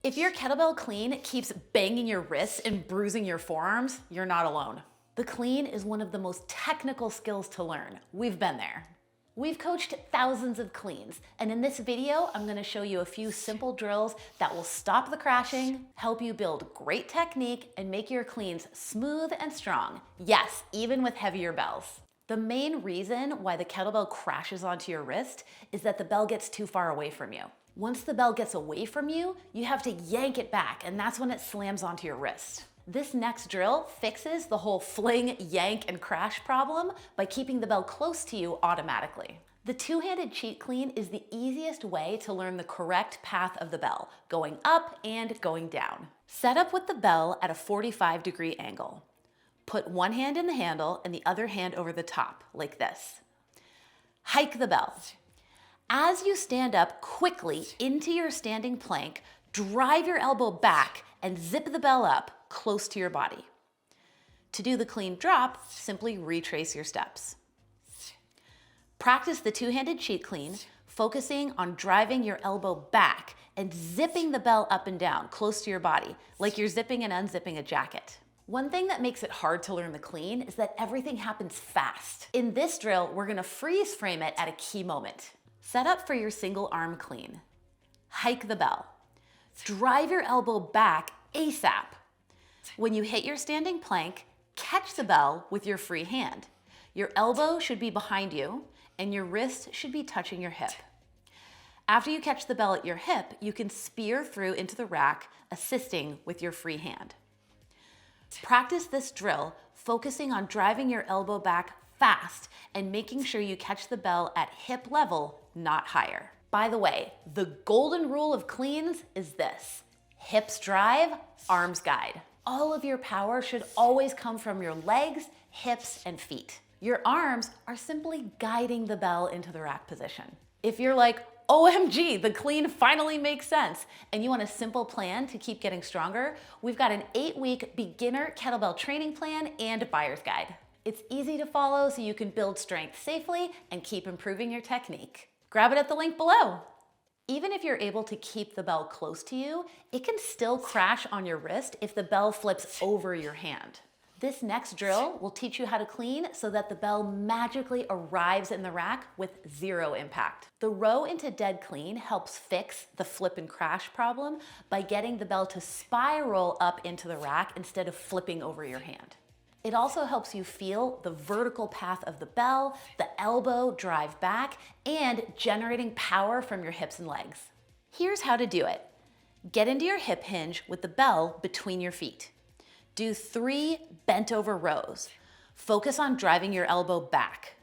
If your kettlebell clean keeps banging your wrists and bruising your forearms, you're not alone. The clean is one of the most technical skills to learn. We've been there. We've coached thousands of cleans, and in this video, I'm gonna show you a few simple drills that will stop the crashing, help you build great technique, and make your cleans smooth and strong. Yes, even with heavier bells. The main reason why the kettlebell crashes onto your wrist is that the bell gets too far away from you. Once the bell gets away from you, you have to yank it back, and that's when it slams onto your wrist. This next drill fixes the whole fling, yank, and crash problem by keeping the bell close to you automatically. The two-handed cheat clean is the easiest way to learn the correct path of the bell, going up and going down. Set up with the bell at a 45-degree angle. Put one hand in the handle and the other hand over the top, like this. Hike the bell. As you stand up quickly into your standing plank, drive your elbow back and zip the bell up close to your body. To do the clean drop, simply retrace your steps. Practice the two-handed cheat clean, focusing on driving your elbow back and zipping the bell up and down close to your body, like you're zipping and unzipping a jacket. One thing that makes it hard to learn the clean is that everything happens fast. In this drill, we're gonna freeze frame it at a key moment. Set up for your single arm clean. Hike the bell. Drive your elbow back ASAP. When you hit your standing plank, catch the bell with your free hand. Your elbow should be behind you and your wrist should be touching your hip. After you catch the bell at your hip, you can spear through into the rack, assisting with your free hand. Practice this drill, focusing on driving your elbow back fast and making sure you catch the bell at hip level, not higher. By the way, the golden rule of cleans is this: hips drive, arms guide. All of your power should always come from your legs, hips, and feet. Your arms are simply guiding the bell into the rack position. If you're like, OMG, the clean finally makes sense, and you want a simple plan to keep getting stronger, we've got an 8-week beginner kettlebell training plan and buyer's guide. It's easy to follow so you can build strength safely and keep improving your technique. Grab it at the link below. Even if you're able to keep the bell close to you, it can still crash on your wrist if the bell flips over your hand. This next drill will teach you how to clean so that the bell magically arrives in the rack with zero impact. The row into dead clean helps fix the flip and crash problem by getting the bell to spiral up into the rack instead of flipping over your hand. It also helps you feel the vertical path of the bell, the elbow drive back, and generating power from your hips and legs. Here's how to do it. Get into your hip hinge with the bell between your feet. Do 3 bent over rows. Focus on driving your elbow back.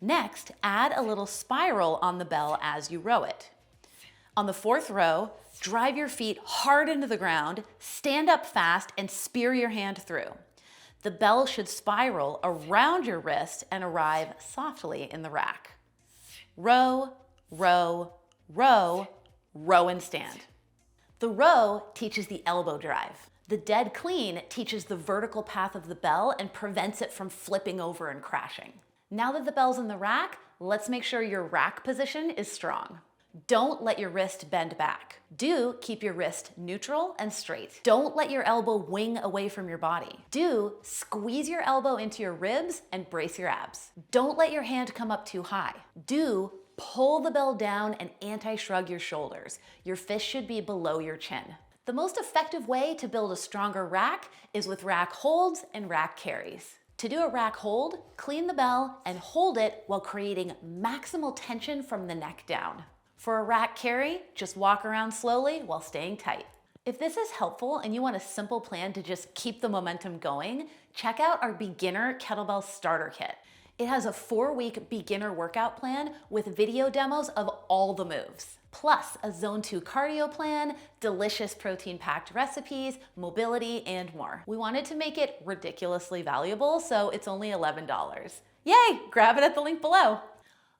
Next, add a little spiral on the bell as you row it. On the 4th row, drive your feet hard into the ground, stand up fast, and spear your hand through. The bell should spiral around your wrist and arrive softly in the rack. Row, row, row, row and stand. The row teaches the elbow drive. The dead clean teaches the vertical path of the bell and prevents it from flipping over and crashing. Now that the bell's in the rack, let's make sure your rack position is strong. Don't let your wrist bend back. Do keep your wrist neutral and straight. Don't let your elbow wing away from your body. Do squeeze your elbow into your ribs and brace your abs. Don't let your hand come up too high. Do pull the bell down and anti-shrug your shoulders. Your fist should be below your chin. The most effective way to build a stronger rack is with rack holds and rack carries. To do a rack hold, clean the bell and hold it while creating maximal tension from the neck down. For a rack carry, just walk around slowly while staying tight. If this is helpful and you want a simple plan to just keep the momentum going, check out our beginner kettlebell starter kit. It has a 4-week beginner workout plan with video demos of all the moves, plus a zone 2 cardio plan, delicious protein-packed recipes, mobility, and more. We wanted to make it ridiculously valuable, so it's only $11. Yay, grab it at the link below.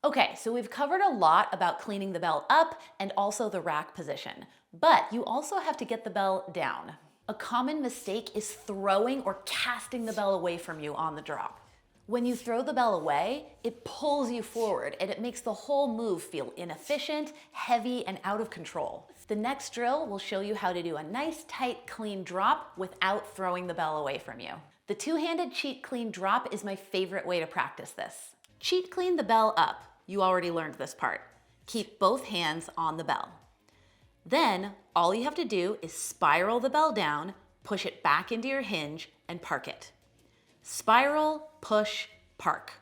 Okay, so we've covered a lot about cleaning the bell up and also the rack position, but you also have to get the bell down. A common mistake is throwing or casting the bell away from you on the drop. When you throw the bell away, it pulls you forward and it makes the whole move feel inefficient, heavy, and out of control. The next drill will show you how to do a nice, tight, clean drop without throwing the bell away from you. The two-handed cheat clean drop is my favorite way to practice this. Cheat clean the bell up. You already learned this part. Keep both hands on the bell. Then all you have to do is spiral the bell down, push it back into your hinge, and park it. Spiral, push, park.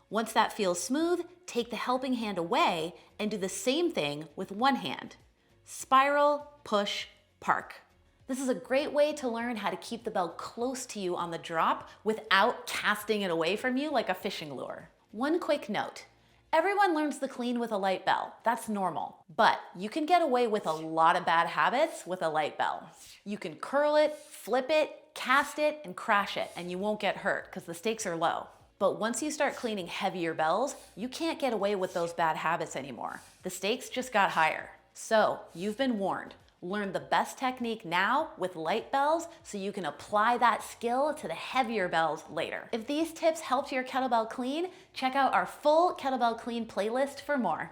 Once that feels smooth, take the helping hand away and do the same thing with one hand. Spiral, push, park. This is a great way to learn how to keep the bell close to you on the drop without casting it away from you like a fishing lure. One quick note. Everyone learns the clean with a light bell. That's normal. But you can get away with a lot of bad habits with a light bell. You can curl it, flip it, cast it, and crash it, and you won't get hurt because the stakes are low. But once you start cleaning heavier bells, you can't get away with those bad habits anymore. The stakes just got higher. So you've been warned. Learn the best technique now with light bells so you can apply that skill to the heavier bells later. If these tips helped your kettlebell clean, check out our full kettlebell clean playlist for more.